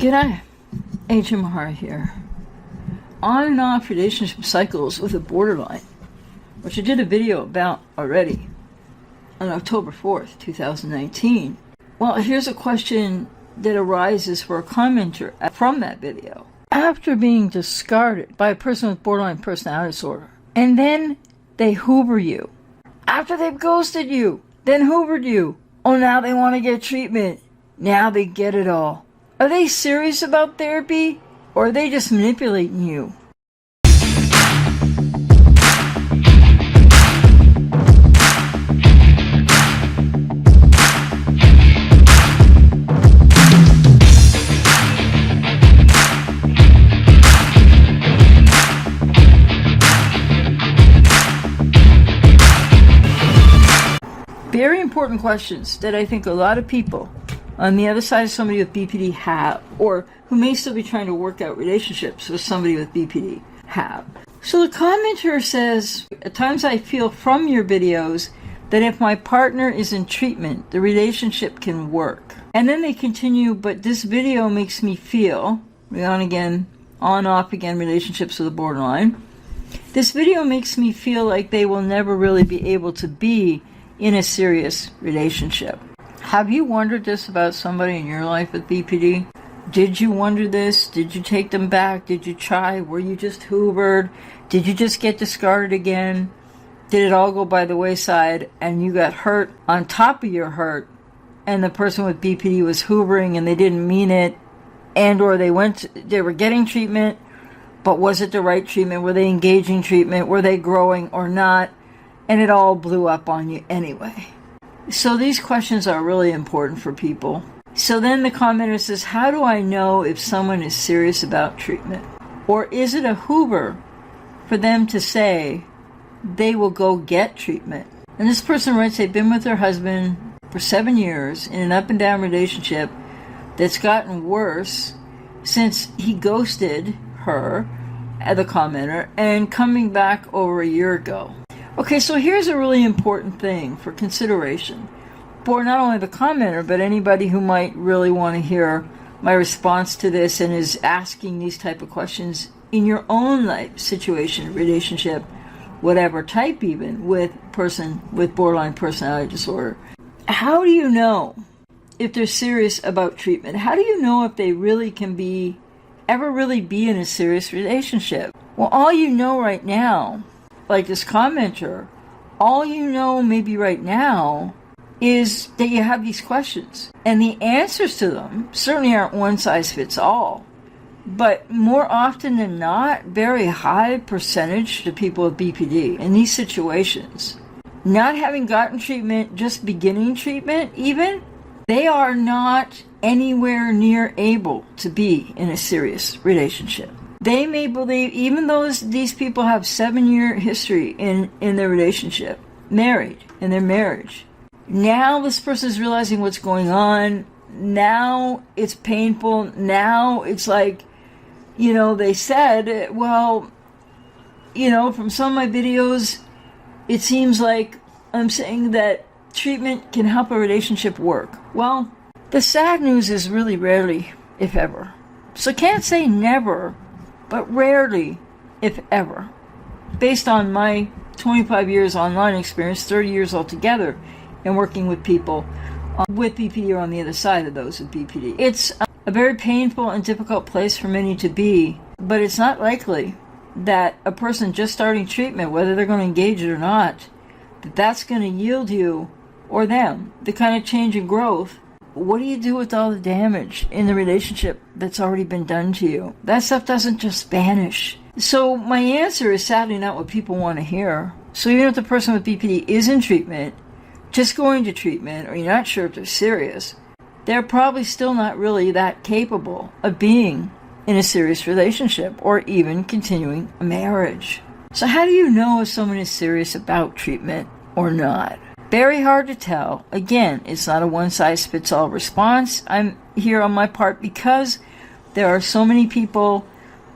G'day, HMR here. On and off relationship cycles with a borderline, which I did a video about already on October 4th, 2019. Well, here's a question that arises for a commenter from that video. After being discarded by a person with borderline personality disorder, and then they hoover you. After they've ghosted you, then hoovered you. Oh, now they want to get treatment. Now they get it all. Are they serious about therapy, or are they just manipulating you? Very important questions that I think a lot of people on the other side of somebody with BPD have, or who may still be trying to work out relationships with somebody with BPD have. So the commenter says, at times I feel from your videos that if my partner is in treatment, the relationship can work. And then they continue, but this video makes me feel, on off again relationships with a borderline. This video makes me feel like they will never really be able to be in a serious relationship. Have you wondered this about somebody in your life with BPD? Did you wonder this? Did you take them back? Did you try? Were you just hoovered? Did you just get discarded again? Did it all go by the wayside and you got hurt on top of your hurt, and the person with BPD was hoovering and they didn't mean it, and or they were getting treatment, but was it the right treatment? Were they engaging treatment? Were they growing or not? And it all blew up on you anyway. So these questions are really important for people. So then the commenter says, how do I know if someone is serious about treatment? Or is it a hoover for them to say they will go get treatment? And this person writes they've been with their husband for 7 years in an up and down relationship that's gotten worse since he ghosted her, the commenter, and coming back over a year ago. Okay, so here's a really important thing for consideration for not only the commenter, but anybody who might really want to hear my response to this and is asking these type of questions in your own life situation, relationship, whatever type, even with person with borderline personality disorder. How do you know if they're serious about treatment? How do you know if they really can ever really be in a serious relationship? Well, all you know right now, like this commenter, all you know maybe right now is that you have these questions. And the answers to them certainly aren't one size fits all. But more often than not, very high percentage to people with BPD in these situations, not having gotten treatment, just beginning treatment even, they are not anywhere near able to be in a serious relationship. They may believe, even though these people have 7-year history in their relationship, married, in their marriage. Now this person is realizing what's going on. Now it's painful. Now it's like, they said, well, from some of my videos, it seems like I'm saying that treatment can help a relationship work. Well, the sad news is really rarely, if ever. So can't say never, but rarely, if ever. Based on my 25 years online experience, 30 years altogether, and working with people with BPD or on the other side of those with BPD. It's a very painful and difficult place for many to be, but it's not likely that a person just starting treatment, whether they're going to engage it or not, that's going to yield you or them the kind of change and growth. What do you do with all the damage in the relationship that's already been done to you? That stuff doesn't just vanish. So my answer is sadly not what people want to hear. So even if the person with BPD is in treatment, just going to treatment, or you're not sure if they're serious, they're probably still not really that capable of being in a serious relationship or even continuing a marriage. So how do you know if someone is serious about treatment or not? Very hard to tell. Again, it's not a one-size-fits-all response. I'm here on my part because there are so many people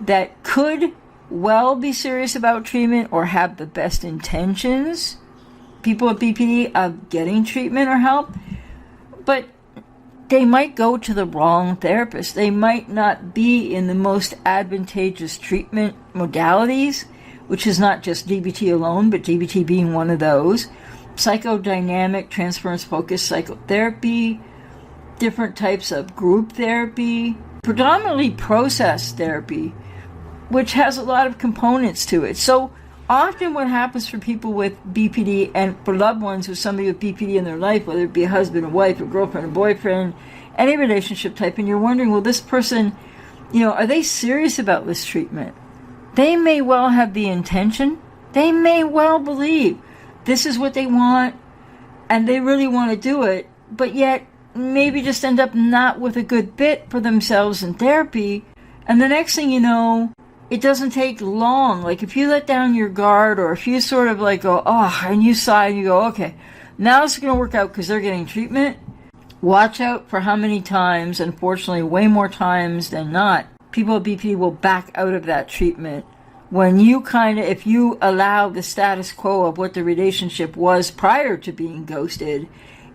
that could well be serious about treatment or have the best intentions, people with BPD, of getting treatment or help, but they might go to the wrong therapist. They might not be in the most advantageous treatment modalities, which is not just DBT alone, but DBT being one of those. Psychodynamic, transference-focused psychotherapy, different types of group therapy, predominantly process therapy, which has a lot of components to it. So often what happens for people with BPD and for loved ones with somebody with BPD in their life, whether it be a husband, a wife, a girlfriend, a boyfriend, any relationship type, and you're wondering, well, this person, are they serious about this treatment? They may well have the intention. They may well believe this is what they want and they really want to do it, but yet maybe just end up not with a good fit for themselves in therapy. And the next thing you know, it doesn't take long. Like if you let down your guard, or if you sort of like go, oh, and you sigh and you go, okay, now it's going to work out because they're getting treatment. Watch out for how many times, unfortunately, way more times than not, people with BPD will back out of that treatment. When you if you allow the status quo of what the relationship was prior to being ghosted,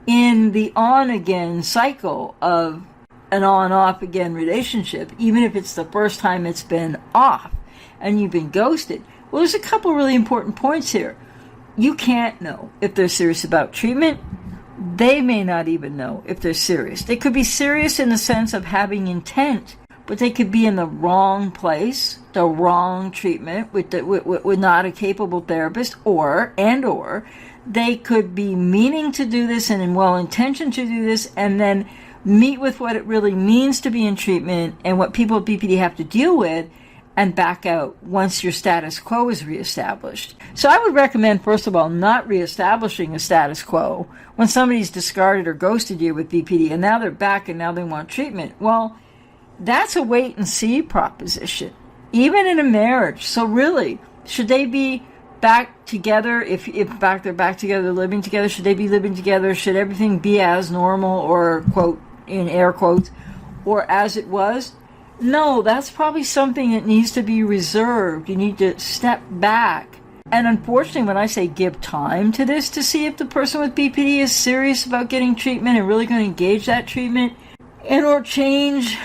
in the on-again cycle of an on-off again relationship, even if it's the first time it's been off and you've been ghosted. Well, there's a couple really important points here. You can't know if they're serious about treatment. They may not even know if they're serious. They could be serious in the sense of having intent, but they could be in the wrong place, the wrong treatment with not a capable therapist, or they could be meaning to do this and in well-intentioned to do this, and then meet with what it really means to be in treatment and what people with BPD have to deal with, and back out once your status quo is reestablished. So I would recommend, first of all, not reestablishing a status quo when somebody's discarded or ghosted you with BPD and now they're back and now they want treatment. Well, that's a wait and see proposition, even in a marriage. So really, should they be back together? If in fact they're back together, living together, should they be living together? Should everything be as normal, or quote, in air quotes, or as it was? No, that's probably something that needs to be reserved. You need to step back. And unfortunately, when I say give time to this to see if the person with BPD is serious about getting treatment and really going to engage that treatment and or change,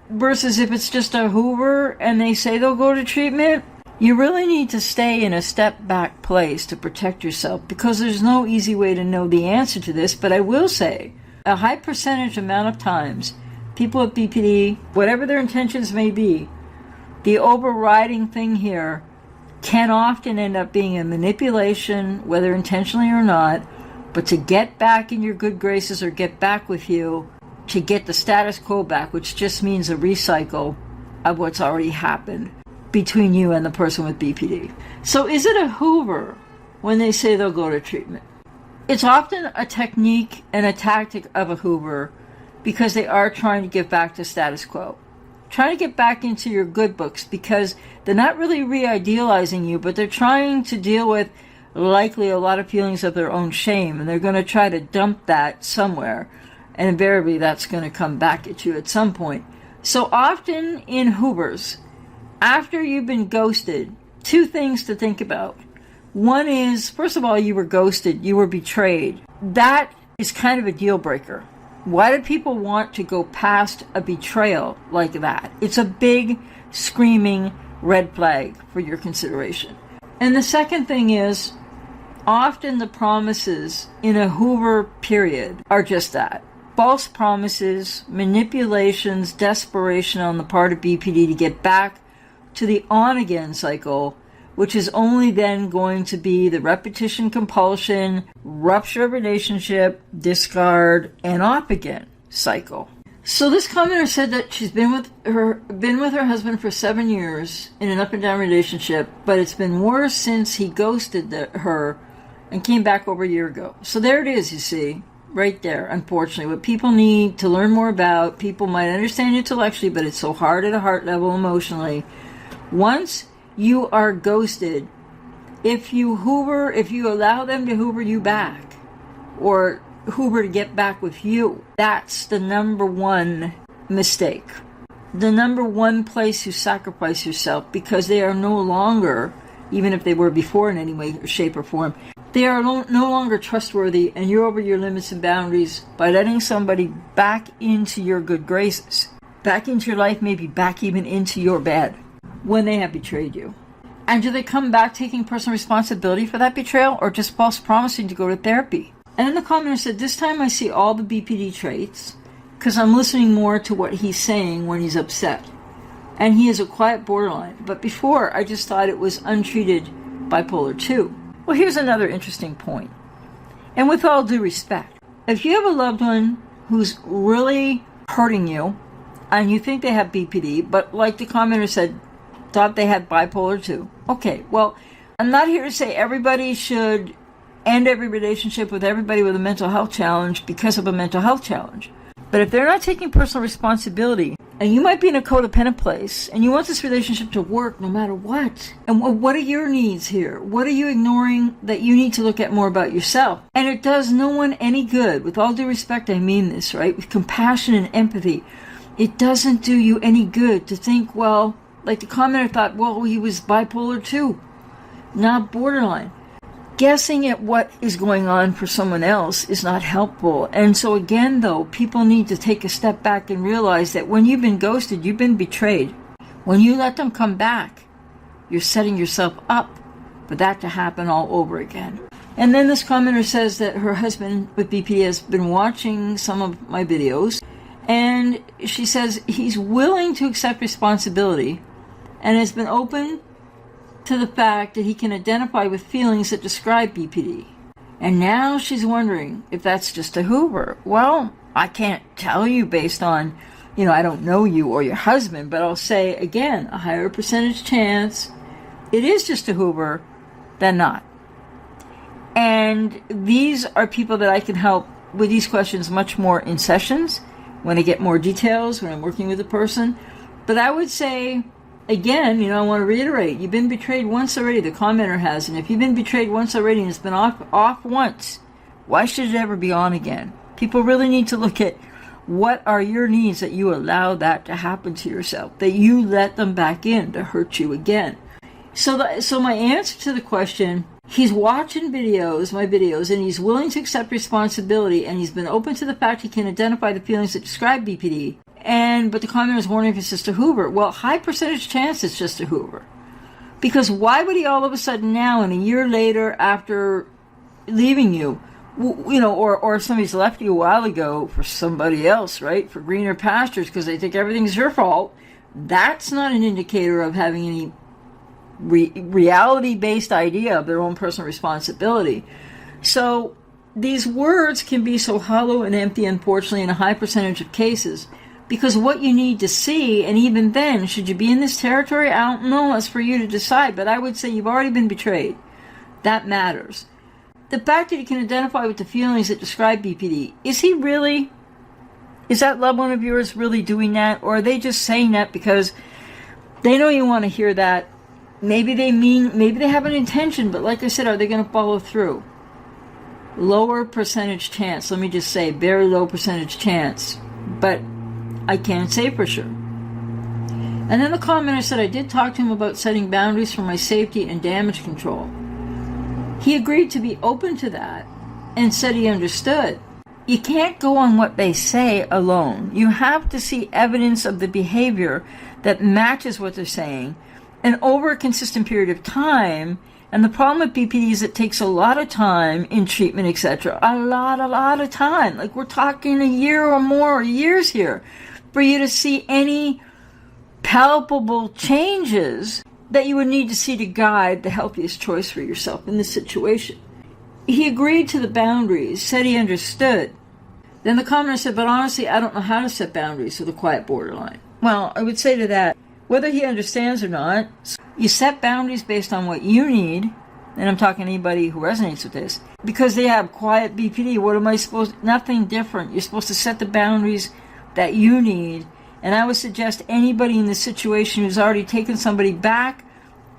versus if it's just a Hoover and they say they'll go to treatment, you really need to stay in a step back place to protect yourself, because there's no easy way to know the answer to this. But I will say a high percentage amount of times, people with BPD, whatever their intentions may be, the overriding thing here can often end up being a manipulation, whether intentionally or not, but to get back in your good graces or get back with you, to get the status quo back, which just means a recycle of what's already happened between you and the person with BPD. So is it a Hoover when they say they'll go to treatment? It's often a technique and a tactic of a Hoover, because they are trying to get back to status quo, trying to get back into your good books, because they're not really re-idealizing you, but they're trying to deal with likely a lot of feelings of their own shame, and they're going to try to dump that somewhere, and invariably that's going to come back at you at some point. So often in Hoovers, after you've been ghosted, two things to think about. One is, first of all, you were ghosted, you were betrayed. That is kind of a deal breaker. Why do people want to go past a betrayal like that? It's a big, screaming red flag for your consideration. And the second thing is, often the promises in a Hoover period are just that. False promises, manipulations, desperation on the part of BPD to get back to the on-again cycle, which is only then going to be the repetition compulsion, rupture of relationship, discard, and off again cycle. So this commenter said that she's been with her husband for 7 years in an up and down relationship, but it's been worse since he ghosted her and came back over a year ago. So there it is, you see, right there, unfortunately. What people need to learn more about, people might understand intellectually, but it's so hard at a heart level emotionally. Once you are ghosted, if you allow them to Hoover you back, or Hoover to get back with you, that's the number one mistake. The number one place you sacrifice yourself, because they are no longer, even if they were before in any way, shape, or form, They are no longer trustworthy, and you're over your limits and boundaries by letting somebody back into your good graces, back into your life, maybe back even into your bed when they have betrayed you. And do they come back taking personal responsibility for that betrayal, or just false promising to go to therapy? And then the commenter said, this time I see all the BPD traits because I'm listening more to what he's saying when he's upset. And he is a quiet borderline. But before, I just thought it was untreated bipolar 2. Well, here's another interesting point. And with all due respect, if you have a loved one who's really hurting you and you think they have BPD, but like the commenter said, thought they had bipolar 2. Okay, well, I'm not here to say everybody should end every relationship with everybody with a mental health challenge because of a mental health challenge. But if they're not taking personal responsibility, and you might be in a codependent place, and you want this relationship to work no matter what, and what are your needs here? What are you ignoring that you need to look at more about yourself? And it does no one any good. With all due respect, I mean this, right? With compassion and empathy. It doesn't do you any good to think, well, like the commenter thought, well, he was bipolar 2, not borderline. Guessing at what is going on for someone else is not helpful. And so again, though, people need to take a step back and realize that when you've been ghosted, you've been betrayed. When you let them come back, you're setting yourself up for that to happen all over again. And then this commenter says that her husband with BPD has been watching some of my videos, and she says he's willing to accept responsibility and has been open to the fact that he can identify with feelings that describe BPD. And now she's wondering if that's just a Hoover. Well, I can't tell you based on, I don't know you or your husband, but I'll say again, a higher percentage chance it is just a Hoover than not. And these are people that I can help with these questions much more in sessions, when I get more details, when I'm working with a person. But I would say, again, I want to reiterate, you've been betrayed once already, the commenter has, and if you've been betrayed once already and it's been off once, why should it ever be on again? People really need to look at what are your needs that you allow that to happen to yourself, that you let them back in to hurt you again. So my answer to the question, he's watching my videos, and he's willing to accept responsibility, and he's been open to the fact he can identify the feelings that describe BPD. But the commenter is wondering if it's just a Hoover. Well, high percentage chance it's just a Hoover. Because why would he all of a sudden now, and a year later after leaving you, or somebody's left you a while ago for somebody else, right? For greener pastures because they think everything's your fault. That's not an indicator of having any reality-based idea of their own personal responsibility. So these words can be so hollow and empty, unfortunately, in a high percentage of cases. Because what you need to see, and even then, should you be in this territory? I don't know. That's for you to decide. But I would say you've already been betrayed. That matters. The fact that you can identify with the feelings that describe BPD, is that loved one of yours really doing that? Or are they just saying that because they know you want to hear that? Maybe they have an intention, but like I said, are they going to follow through? Lower percentage chance. Let me just say, very low percentage chance. But I can't say for sure. And then the commenter said, I did talk to him about setting boundaries for my safety and damage control. He agreed to be open to that and said he understood. You can't go on what they say alone. You have to see evidence of the behavior that matches what they're saying, and over a consistent period of time. And the problem with BPD is it takes a lot of time in treatment, etc. A lot of time. Like we're talking a year or more years here for you to see any palpable changes that you would need to see to guide the healthiest choice for yourself in this situation. He agreed to the boundaries, said he understood. Then the commenter said, but honestly, I don't know how to set boundaries with a quiet borderline. Well, I would say to that, whether he understands or not, you set boundaries based on what you need, and I'm talking to anybody who resonates with this, because they have quiet BPD. What am I supposed to? Nothing different. You're supposed to set the boundaries that you need, and I would suggest anybody in this situation who's already taken somebody back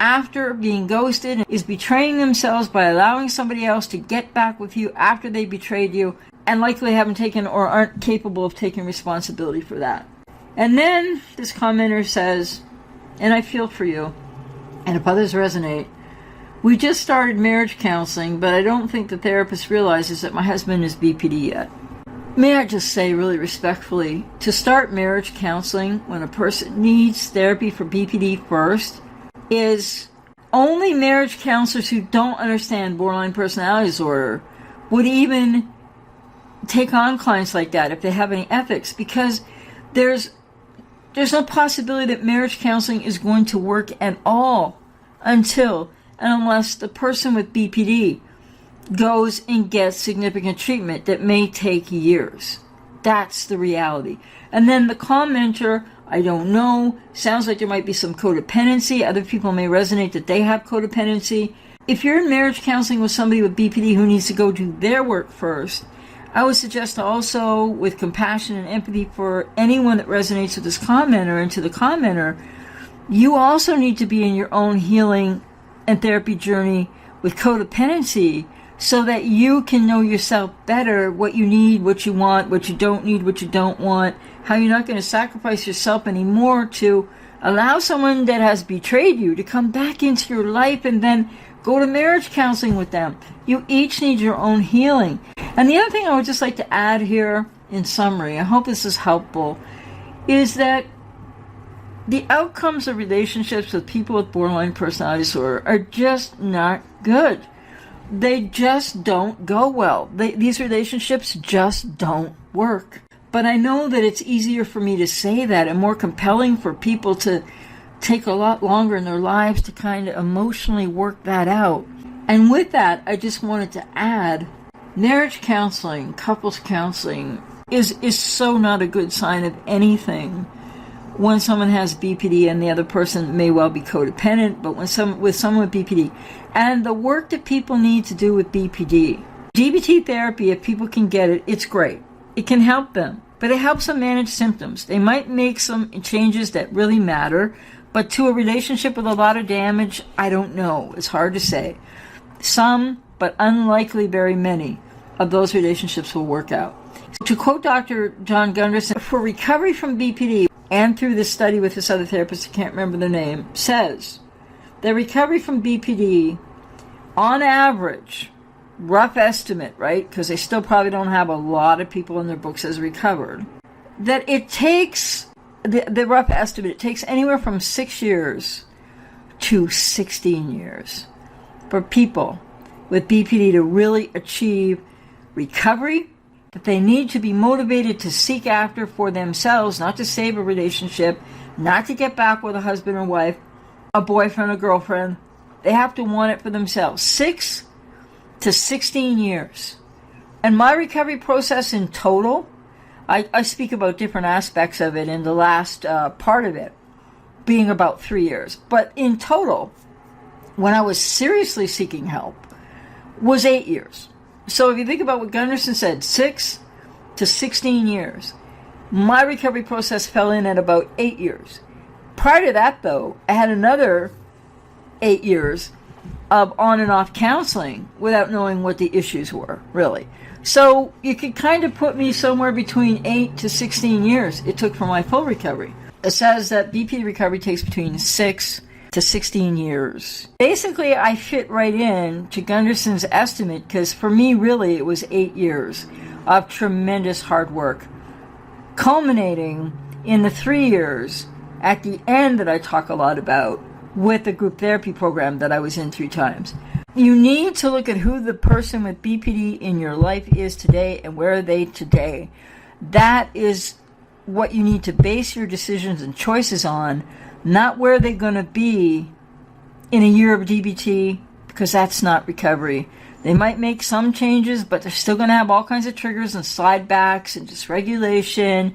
after being ghosted is betraying themselves by allowing somebody else to get back with you after they betrayed you, and likely haven't taken or aren't capable of taking responsibility for that. And then this commenter says, and I feel for you, and if others resonate, We just started marriage counseling, but I don't think the therapist realizes that my husband is BPD yet. May I just say really respectfully, to start marriage counseling when a person needs therapy for BPD first is only marriage counselors who don't understand borderline personality disorder would even take on clients like that if they have any ethics, because there's no possibility that marriage counseling is going to work at all until and unless the person with BPD goes and gets significant treatment that may take years. That's the reality. And then the commenter, I don't know, sounds like there might be some codependency. Other people may resonate that they have codependency. If you're in marriage counseling with somebody with BPD who needs to go do their work first, I would suggest also, with compassion and empathy for anyone that resonates with this commenter and to the commenter, you also need to be in your own healing and therapy journey with codependency so that you can know yourself better, what you need, what you want, what you don't need, what you don't want, how you're not going to sacrifice yourself anymore to allow someone that has betrayed you to come back into your life and then go to marriage counseling with them. You each need your own healing. And the other thing I would just like to add here in summary, I hope this is helpful, is that the outcomes of relationships with people with borderline personality disorder are just not good. They just don't go well. These relationships just don't work. But I know that it's easier for me to say that and more compelling for people to take a lot longer in their lives to kind of emotionally work that out. And with that, I just wanted to add, marriage counseling, couples counseling is so not a good sign of anything when someone has BPD and the other person may well be codependent, but with someone with BPD. And the work that people need to do with BPD. DBT therapy, if people can get it, it's great. It can help them, but it helps them manage symptoms. They might make some changes that really matter, but to a relationship with a lot of damage, I don't know. It's hard to say. Some, but unlikely very many, of those relationships will work out. To quote Dr. John Gunderson, for recovery from BPD, and through this study with this other therapist, I can't remember their name, says that recovery from BPD, on average, rough estimate, right, because they still probably don't have a lot of people in their books as recovered, that it takes, the rough estimate, it takes anywhere from 6 years to 16 years for people with BPD to really achieve recovery that they need to be motivated to seek after for themselves, not to save a relationship, not to get back with a husband or wife, a boyfriend or girlfriend. They have to want it for themselves. 6 to 16 years. And my recovery process in total, I speak about different aspects of it in the last part of it, being about 3 years. But in total, when I was seriously seeking help, was 8 years. So if you think about what Gunderson said, 6 to 16 years. My recovery process fell in at about 8 years. Prior to that, though, I had another 8 years of on and off counseling without knowing what the issues were, really. So you could kind of put me somewhere between 8 to 16 years it took for my full recovery. It says that BPD recovery takes between 6 to 16 years. Basically, I fit right in to Gunderson's estimate because for me, really, it was 8 years of tremendous hard work, culminating in the 3 years at the end that I talk a lot about with the group therapy program that I was in 3 times. You need to look at who the person with BPD in your life is today and where are they today. That is what you need to base your decisions and choices on, not where they're going to be in a year of DBT, because that's not recovery. They might make some changes, but they're still going to have all kinds of triggers and slide backs and dysregulation,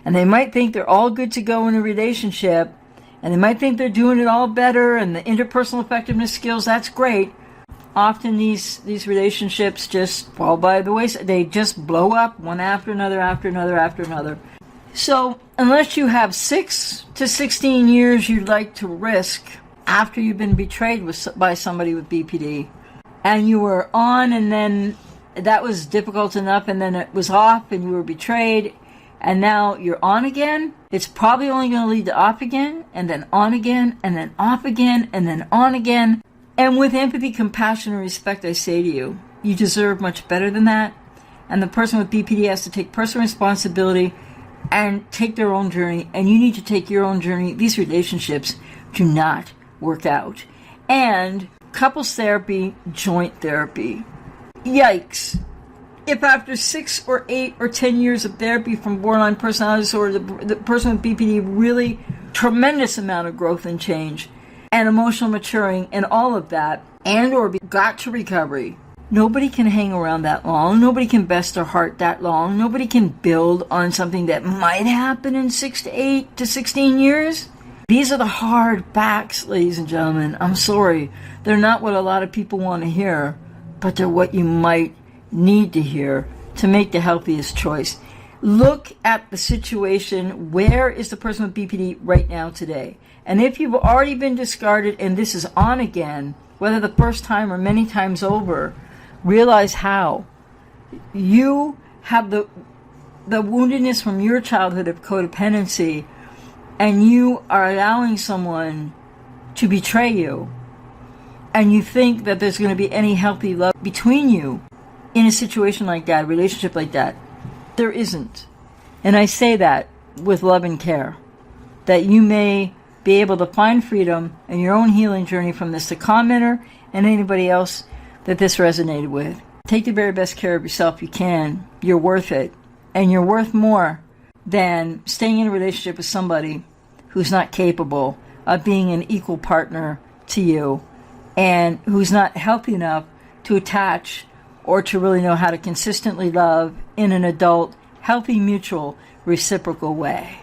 and they might think they're all good to go in a relationship, and they might think they're doing it all better, and the interpersonal effectiveness skills, that's great. Often these relationships just fall by the wayside. They just blow up one after another, after another, after another. So unless you have 6 to 16 years you'd like to risk after you've been betrayed by somebody with BPD, and you were on and then that was difficult enough and then it was off and you were betrayed and now you're on again, it's probably only going to lead to off again and then on again and then off again and then on again. And with empathy, compassion, and respect, I say to you, you deserve much better than that. And the person with BPD has to take personal responsibility and take their own journey. And you need to take your own journey. These relationships do not work out. And couples therapy, joint therapy. Yikes. If after 6 or 8 or 10 years of therapy from borderline personality disorder, the person with BPD really tremendous amount of growth and change and emotional maturing and all of that, and or got to recovery, nobody can hang around that long. Nobody can best their heart that long. Nobody can build on something that might happen in 6 to 8 to 16 years. These are the hard facts, ladies and gentlemen. I'm sorry. They're not what a lot of people want to hear, but they're what you might need to hear to make the healthiest choice. Look at the situation. Where is the person with BPD right now today? And if you've already been discarded and this is on again, whether the first time or many times over, realize how. You have the woundedness from your childhood of codependency, and you are allowing someone to betray you, and you think that there's going to be any healthy love between you in a situation like that, a relationship like that. There isn't. And I say that with love and care, that you may be able to find freedom in your own healing journey from this, the commenter and anybody else that this resonated with. Take the very best care of yourself you can. You're worth it. And you're worth more than staying in a relationship with somebody who's not capable of being an equal partner to you and who's not healthy enough to attach or to really know how to consistently love in an adult, healthy, mutual, reciprocal way.